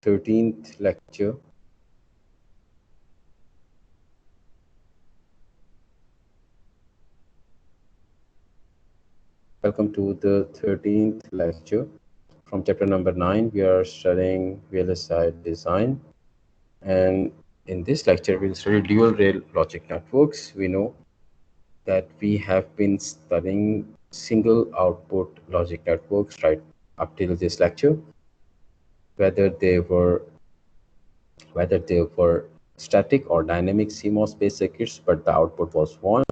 13th lecture. Welcome to the 13th lecture from chapter number 9. We are studying VLSI design, and in this lecture we'll study dual rail logic networks. We know that we have been studying single output logic networks right up till this lecture, whether they were static or dynamic CMOS based circuits, but the output was one.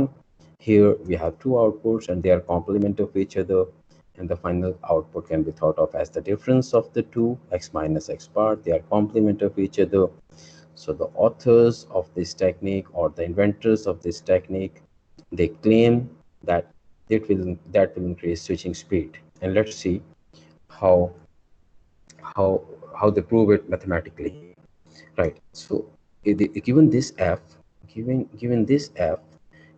Here we have two outputs and they are complement of each other, and the final output can be thought of as the difference of the two, x minus x bar. They are complement of each other. So the authors of this technique or the inventors of this technique, they claim that that will increase switching speed. And let's see how how they prove it mathematically. Right. So given this f, given this f,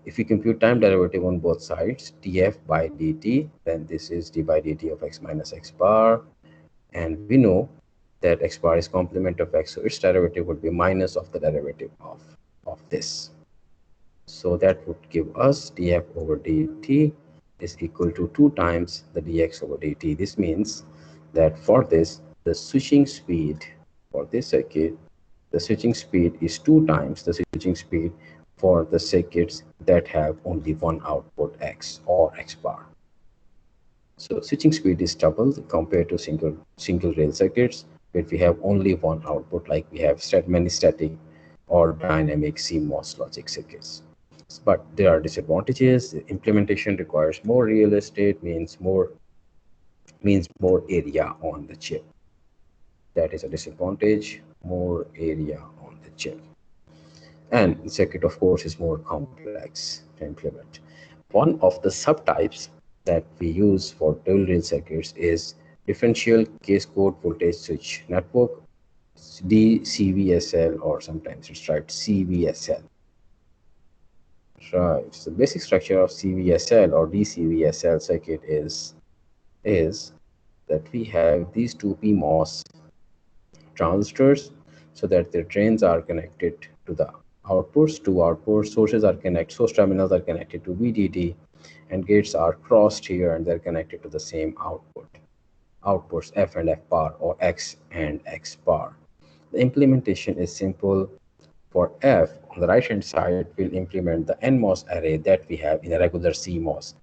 if we compute time derivative on both sides, df by dt, then this is d by dt of x minus x bar, and we know that x bar is complement of x, so its derivative would be minus of the derivative of this. So that would give us df over dt is equal to 2 times the dx over dt. This means that for this, the switching speed for this circuit, the switching speed is 2 times the switching speed for the circuits that have only one output x or x bar. So switching speed is double compared to single rail circuits where we have only one output, like we have many static or dynamic CMOS logic circuits. But there are disadvantages. The implementation requires more real estate, means more area on the chip. That is a disadvantage, more area on the chip. And the circuit, of course, is more complex to implement. One of the subtypes that we use for dual rail circuits is differential case code voltage switch network, DCVSL, or sometimes it's typed CVSL. Right. So the basic structure of CVSL or DCVSL circuit is that we have these two PMOS transistors, so that their drains are connected to the outputs. Two output sources are connected, source terminals are connected to VDD, and gates are crossed here and they're connected to the same outputs F and F bar, or X and X bar. The implementation is simple. For F, on the right hand side, we'll implement the NMOS array that we have in a regular CMOS,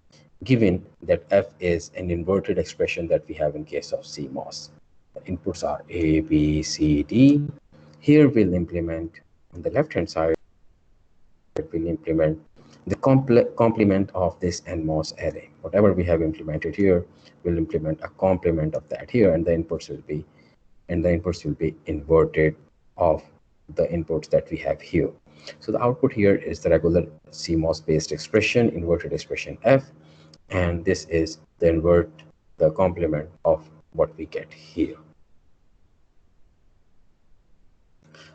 given that F is an inverted expression that we have in case of CMOS. The inputs are A, B, C, D. Here we'll implement, on the left hand side, we'll implement the complement of this NMOS array. Whatever we have implemented here, we'll implement a complement of that here, and the inputs will be inverted of the inputs that we have here. So the output here is the regular CMOS based expression, inverted expression F, and this is the complement of what we get here.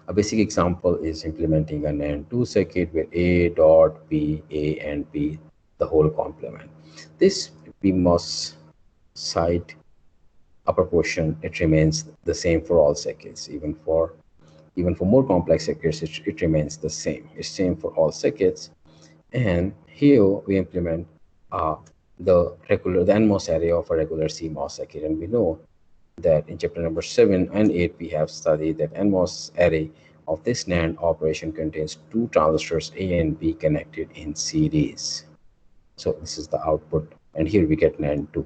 A basic example is implementing a NAND 2 circuit where A dot B, A and B, the whole complement. This PMOS side upper portion, it remains the same for all circuits. Even for more complex circuits, it remains the same. It's same for all circuits. And here we implement the NMOS array of a regular CMOS circuit, and we know that in chapter number 7 and 8 we have studied that NMOS array of this NAND operation contains two transistors A and B connected in series. So this is the output, and here we get NAND 2.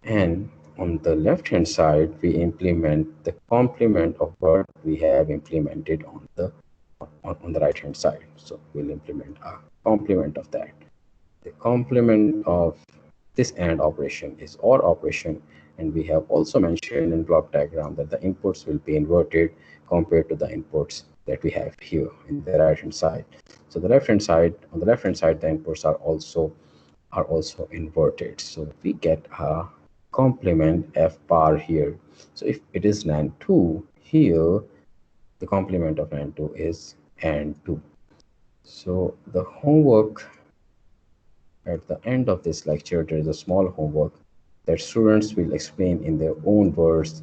And on the left hand side, we implement the complement of what we have implemented on the right hand side. So we'll implement a complement of that. The complement of this AND operation is OR operation, and we have also mentioned in block diagram that the inputs will be inverted compared to the inputs that we have here in the right hand side. So on the left hand side, the inputs are also inverted. So we get a complement F bar here. So if it is NAND 2, here the complement of NAND 2 is AND 2. So the homework at the end of this lecture, there is a small homework that students will explain in their own words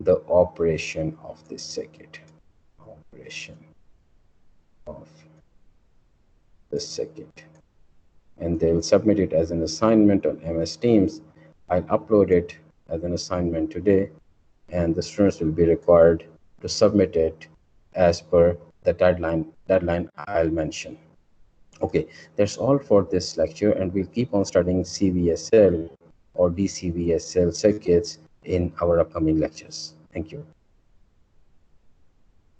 the operation of this circuit. Operation of the circuit. And they will submit it as an assignment on MS Teams. I'll upload it as an assignment today, and the students will be required to submit it as per the deadline I'll mention. Okay, that's all for this lecture, and we'll keep on studying CVSL or DCVSL circuits in our upcoming lectures. Thank you.